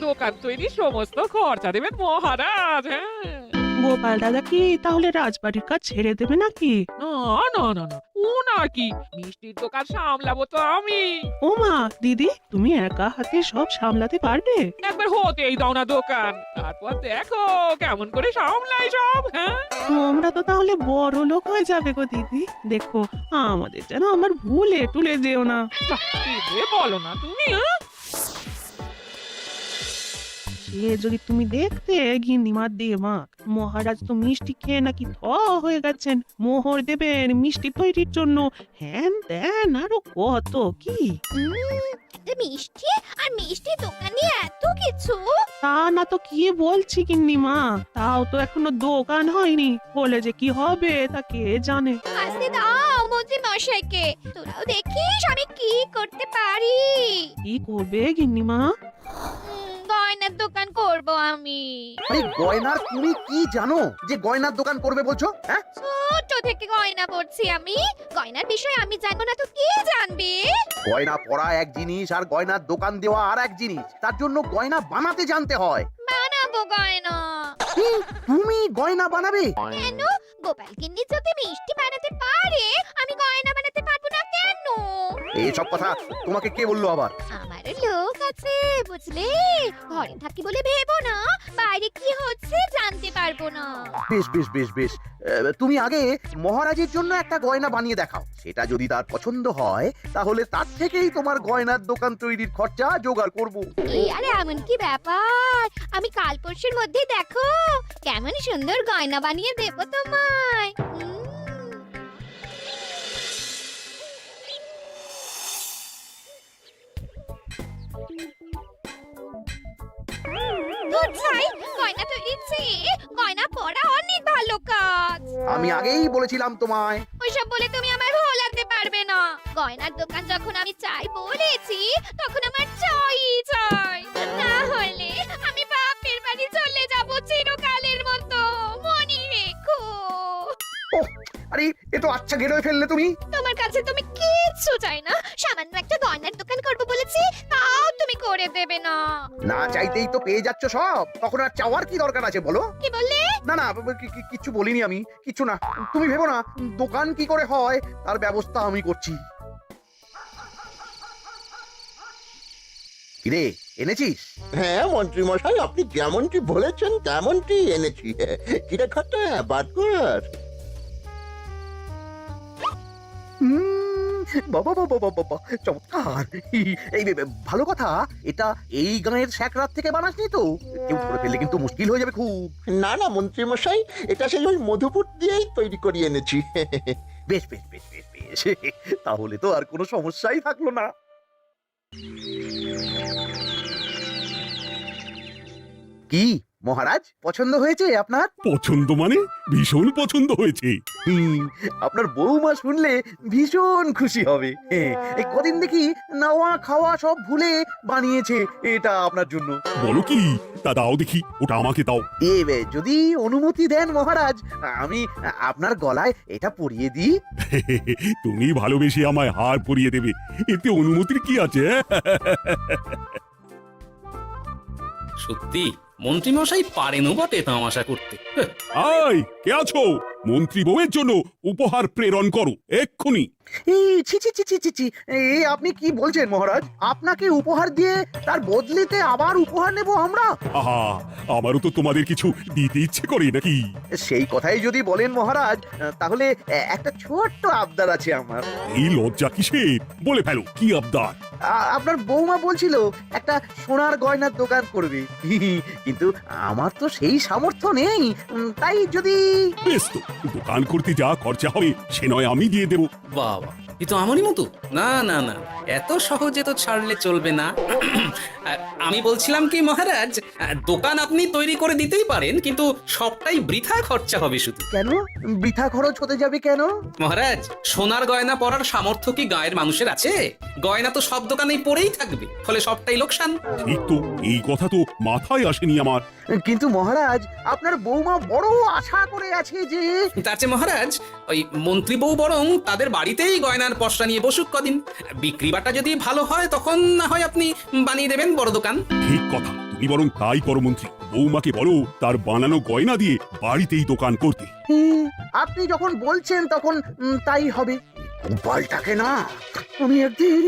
দোকান তৈরির সমস্ত খরচা দেবেন মহারাজ। হ্যাঁ, গোপাল দাদা কি তাহলে রাজবাড়ির কাজ ছেড়ে দেবে নাকি? না না না না, ও না কি, মিষ্টির দোকান সামলাবো তো আমি। ও মা, দিদি তুমি একা হাতে সব সামলাতে পারবে? একবার হতেই দাও না দোকান, তারপর দেখো কেমন করে সামলাই সব। হ্যাঁ, তোমরা তো তাহলে বড় লোক হয়ে যাবে গো দিদি। দেখো আমাদের যেন আমার ভুলে টুলে যেও না। বাহ, কি যে বলো না তুমি। হ্যাঁ? সে যদি তুমি দেখতে গিন্নিমা দেমাক, মহারাজ তো মিষ্টি খেয়ে নাকি থ হয়ে গেছেন। মোহর দেবেন মিষ্টি তৈরির জন্য, হ্যান ত্যান আরো কত কি। একটা মিষ্টি আর মিষ্টি দোকানে এত কিছু। তা না তো কি বলছি গিন্নিমা, তাও তো এখনো দোকান হয়নি, বলে যে কি হবে তা কে জানে। আসতে দাও মন্ত্রী মশাইকে, তোরাও দেখিস আমি কি করতে পারি। কি করবে গিন্নিমা? গয়নার দোকান করব আমি। আরে গয়নার তুমি কি জানো যে গয়নার দোকান করবে বলছো? হ্যাঁ, ছোট থেকে গয়না পড়ছি আমি, গয়নার বিষয়ে আমি জানবো না তো কে জানবে? গয়না পরা এক জিনিস আর গয়নার দোকান দেওয়া আর এক জিনিস। তার জন্য গয়না বানাতে জানতে হয়। বানাবো গয়না। কি? তুমি গয়না বানাবে? কেন? গোপাল গিন্নি যদি মিষ্টি বানাতে পারে, আমি গয়না বানাতে পারবো না কেন? এইসব কথা তোমাকে কে বললো আবার? আমার লোক আছে বুঝলে, ঘরে থাকি বলে ভেবো না বাইরে কি হচ্ছে জানতে পারবো না। বেশ বেশ বেশ বেশ, তুমি আগে মহারাজের জন্য একটা গয়না বানিয়ে দেখাও। সেটা যদি তার পছন্দ হয় তাহলে তার থেকেই তোমার গয়নার দোকান তৈরির খরচা জোগাড় করব। এই আরে এমন কি ব্যাপার, আমি কাল পরশুর মধ্যে দেখো কেমন সুন্দর গয়না বানিয়ে দেবো তোমায়। ধুর ছাই, গয়না তো ইচ্ছে, গয়না পরা অনেক ভালো কাজ। আমি আগেই বলেছিলাম তোমায়। ওইসব বলে তুমি আমার ভোলাতে পারবে না। গয়নার দোকান যখন আমি চাই বলেছি, তখন আমার চাই চাই, না হলে আমি বাপের বাড়ি চলে যাব চিরকালের মতো, মনে রেখো। ওহ, আরে এ তো আচ্ছা গেড়ে ফেললে তুমি। তোমার কাছে তুমি কিচ্ছু চাই না, সামান্য একটা গয়নার দোকান করবো বলেছি, তাও তুমি করে দেবে না। না চাইতেই তো পেয়ে যাচ্ছ সব, তখন আর চাওয়ার কি দরকার আছে বলো? কি বললে? না না, কিচ্ছু বলিনি আমি, কিচ্ছু না। তুমি ভেবো না, দোকান কি করে হয় তার ব্যবস্থা আমি করছি। কিরে, এনেছিস? হ্যাঁ মন্ত্রী মশাই, আপনি যেমনটি বলেছেন তেমনটি এনেছি। কিরে খাতা বাদ কর। বাবা বাবা বাবা বাবা, চমৎকার। এই ভালো কথা, এটা এই গাঁয়ের স্যাকরাত থেকে বানাসনি তো? কেউ ধরে ফেললে কিন্তু মুশকিল হয়ে যাবে খুব। না না মন্ত্রী মশাই, এটা সেই ওই মধুপুর দিয়েই তৈরি করিয়ে এনেছি। বেশ বেশ বেশ বেশ বেশ, তাহলে তো আর কোনো সমস্যাই থাকলো না। কি মহারাজ, পছন্দ হয়েছে আপনার? পছন্দ মানে ভীষণ পছন্দ হয়েছে। আপনার বৌমা শুনলে ভীষণ খুশি হবে। এই কদিন দেখি নাওয়া খাওয়া সব ভুলে বানিয়েছে এটা আপনার জন্য। বলো কি? তা দাও দেখি, ওটা আমাকে দাও। যদি অনুমতি দেন মহারাজ, আমি আপনার গলায় এটা পরিয়ে দিই। তুমি ভালোবেসে আমায় হার পরিয়ে দেবে, এতে অনুমতির কি আছে? সত্যি মন্ত্রীমশাই পারেনও বটে তামাশা করতে। আয়, কে আছো? মন্ত্রী বউয়ের জন্য উপহার প্রেরণ করো এক্ষুনি। ছি ছি ছি ছি ছি ছি, আপনি কি বলছেন মহারাজ? আপনাকে উপহার দিয়ে তার বদলেতে আবার উপহার নেব আমরা? আহা, আমারও তো তোমাদের কিছু দিতে ইচ্ছে করে নাকি? সেই কথাই যদি বলেন মহারাজ, তাহলে একটা ছোট্ট আবদার আছে আমার। এই লজ্জা কিসের? বলে ফেলো, কি আবদার? আপনার বৌমা বলছিল একটা সোনার গয়নার দোকান করবে, কিন্তু আমার তো সেই সামর্থ্য নেই। তাই যদি... বেশ তো, দোকান করতে যা খরচা হবে সে নয় আমি দিয়ে দেবো। বাবা, এ তো আমারই মতো। না না না, এত সহজে তো ছাড়লে চলবে না। আমি বলছিলাম কি মহারাজ, দোকান আপনি তৈরি করে দিতেই পারেন, কিন্তু সবটাই বৃথা খরচা হবে শুধু। কেন বৃথা খরচ হতে যাবে কেন? মহারাজ, সোনার গয়না পরার সামর্থ্য কি গায়ের মানুষের আছে? গয়না তো সব দোকানেই পড়েই থাকবে, ফলে সবটাই লোকসান। ঠিক তো, এই কথা তো মাথায় আসেনি আমার। কিন্তু মহারাজ, আপনার বৌমা বড় আশা করে আছে যে... তার চেয়ে মহারাজ, ওই মন্ত্রী বউ বরং তাদের বাড়িতেই গয়নার পসরা নিয়ে বসুক কদিন। বিক্রি বাটা যদি ভালো হয় তখন না হয় আপনি বানিয়ে দেবেন বড় দোকান। ঠিক কথা, তুমি বরং তাই করো মন্ত্রী, বৌমাকে বলো তার বানানো গয়না দিয়ে বাড়িতেই দোকান করতে। আপনি যখন বলছেন তখন তাই হবে। গোপালটাকে না আমি একদিন